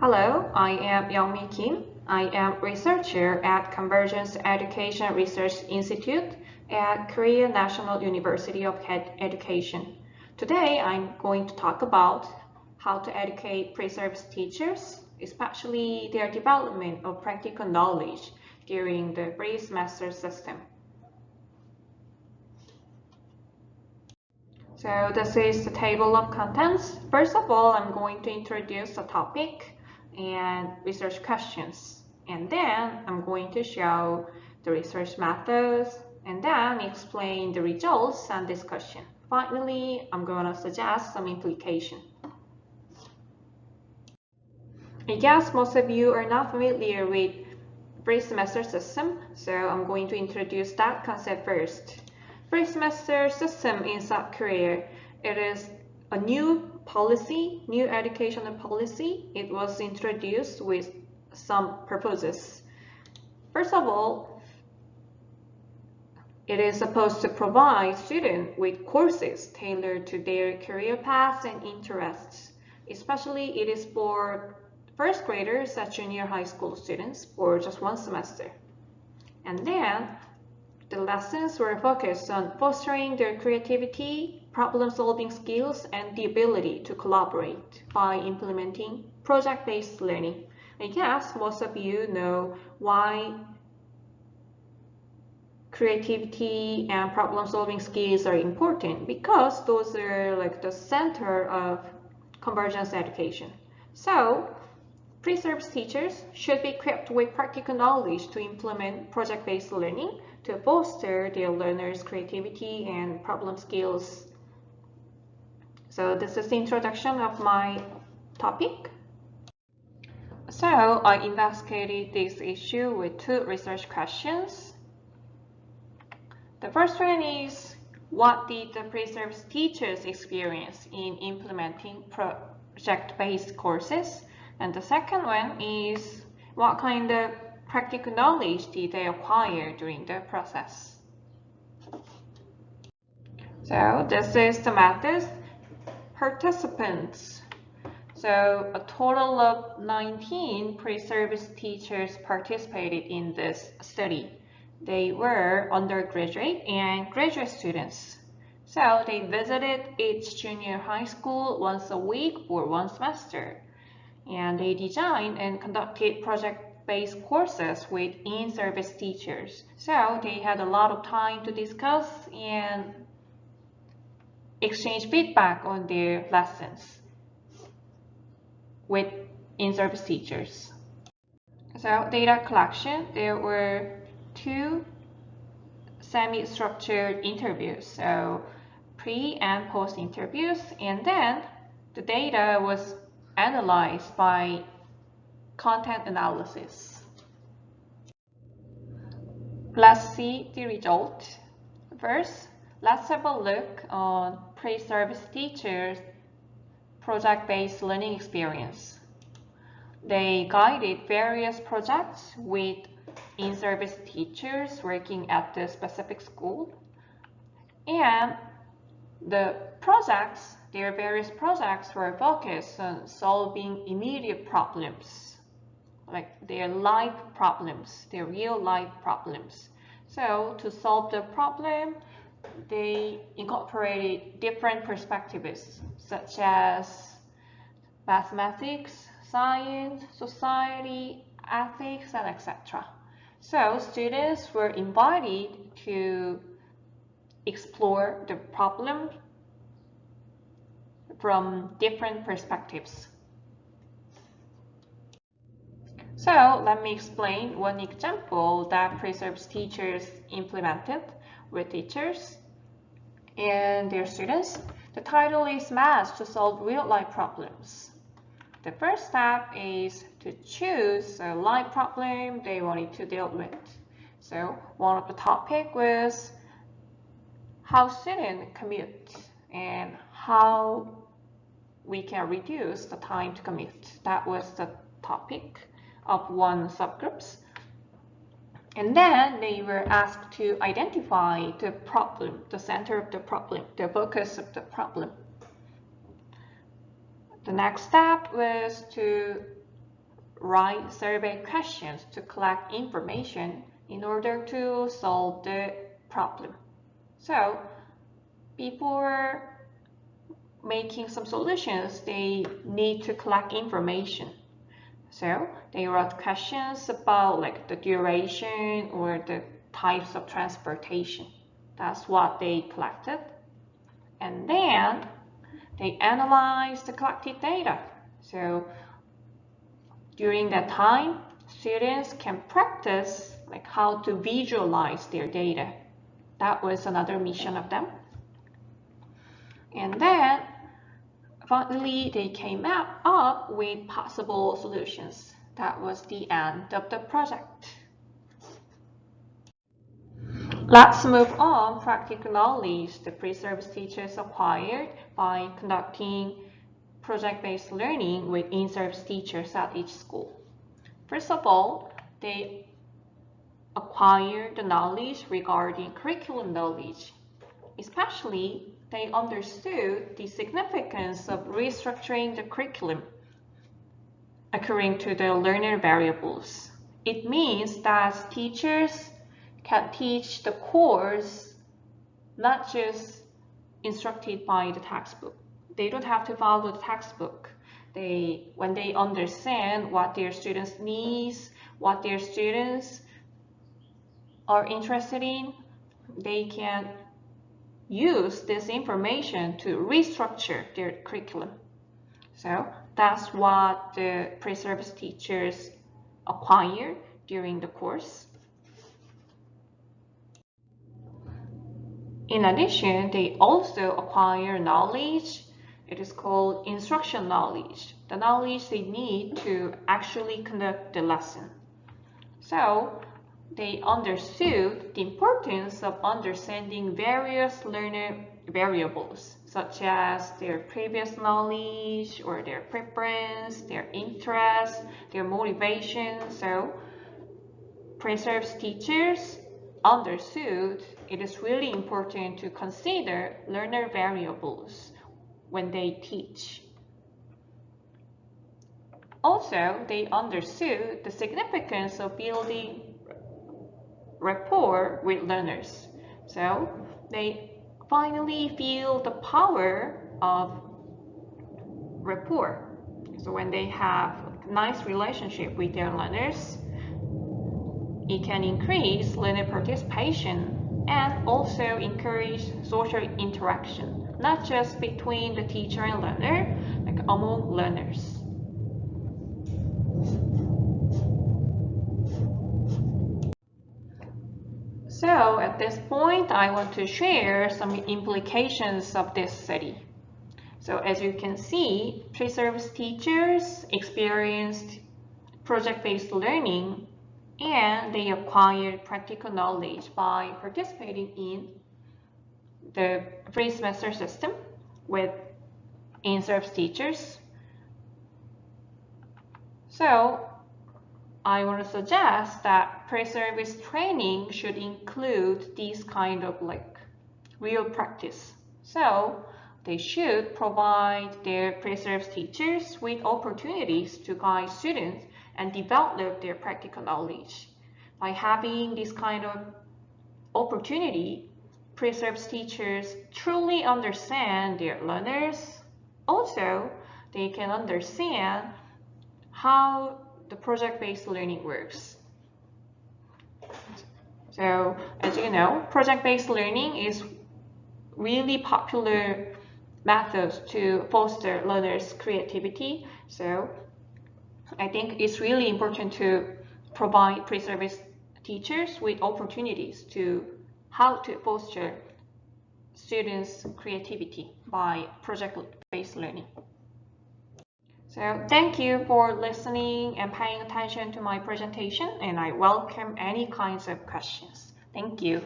Hello, I am Youngmi Kim. I am researcher at Convergence Education Research Institute at Korea National University of Education. Today, I'm going to talk about how to educate pre-service teachers, especially their development of practical knowledge during the pre-semester system. So this is the table of contents. First of all, I'm going to introduce the topic and research questions. And then I'm going to show the research methods and then explain the results and discussion. Finally, I'm going to suggest some implication. I guess most of you are not familiar with pre-semester system, so I'm going to introduce that concept first. Pre-semester system in South Korea, it is a new policy, new educational policy. It was introduced with some purposes. First of all, it is supposed to provide students with courses tailored to their career paths and interests. Especially it is for first graders at junior high school students for just one semester. And then the lessons were focused on fostering their creativity, problem-solving skills, and the ability to collaborate by implementing project-based learning. I guess most of you know why creativity and problem-solving skills are important, because those are like the center of convergence education. So, pre-service teachers should be equipped with practical knowledge to implement project-based learning to foster their learners' creativity and problem skills. So this is the introduction of my topic. So I investigated this issue with two research questions. The first one is, what did the pre-service teachers experience in implementing project-based courses? And the second one is, what kind of practical knowledge did they acquire during the process? So this is the methods. Participants. So a total of 19 pre-service teachers participated in this study. They were undergraduate and graduate students. So they visited each junior high school once a week for one semester. And they designed and conducted project-based courses with in-service teachers. So they had a lot of time to discuss and exchange feedback on their lessons with in-service teachers. So data collection, there were two semi-structured interviews, so pre and post interviews, and then the data was analyzed by content analysis. Let's see the result. First, let's have a look on pre-service teachers' project-based learning experience. They guided various projects with in-service teachers working at the specific school, and the projects, their various projects were focused on solving immediate problems, like their life problems, their real life problems. So to solve the problem, they incorporated different perspectives, such as mathematics, science, society, ethics, and etc. So students were invited to explore the problem from different perspectives. So let me explain one example that pre-service teachers implemented with teachers and their students. The title is Math to Solve Real-Life Problems. The first step is to choose a life problem they wanted to deal with. So one of the topics was how students commute and how we can reduce the time to commute. That was the topic of one subgroups. And then they were asked to identify the problem, the center of the problem, the focus of the problem. The next step was to write survey questions to collect information in order to solve the problem. So before making some solutions, they need to collect information. So they wrote questions about like the duration or the types of transportation. That's what they collected. And then they analyzed the collected data. So during that time, students can practice like how to visualize their data. That was another mission of them. And then finally, they came up with possible solutions. That was the end of the project. Let's move on. Practical knowledge the pre-service teachers acquired by conducting project-based learning with in-service teachers at each school. First of all, they acquired the knowledge regarding curriculum knowledge. Especially, they understood the significance of restructuring the curriculum according to the learner variables. It means that teachers can teach the course not just instructed by the textbook. They don't have to follow the textbook. When they understand what their students need, what their students are interested in, they can use this information to restructure their curriculum. So that's what the pre-service teachers acquire during the course. In addition, they also acquire knowledge. It is called instruction knowledge, the knowledge they need to actually conduct the lesson. So they understood the importance of understanding various learner variables, such as their previous knowledge or their preference, their interest, their motivation. So pre-service teachers understood it is really important to consider learner variables when they teach. Also, they understood the significance of building rapport with learners. So they finally feel the power of rapport. So when they have a nice relationship with their learners, it can increase learner participation and also encourage social interaction, not just between the teacher and learner, like among learners. So at this point, I want to share some implications of this study. So as you can see, pre-service teachers experienced project-based learning and they acquired practical knowledge by participating in the free semester system with in-service teachers. So I want to suggest that pre-service training should include these kind of like real practice. So they should provide their pre-service teachers with opportunities to guide students and develop their practical knowledge. By having this kind of opportunity, pre-service teachers truly understand their learners. Also, they can understand how the project-based learning works. So, as you know, project-based learning is really popular methods to foster learners' creativity. So I think it's really important to provide pre-service teachers with opportunities to how to foster students' creativity by project-based learning. So thank you for listening and paying attention to my presentation, and I welcome any kinds of questions. Thank you.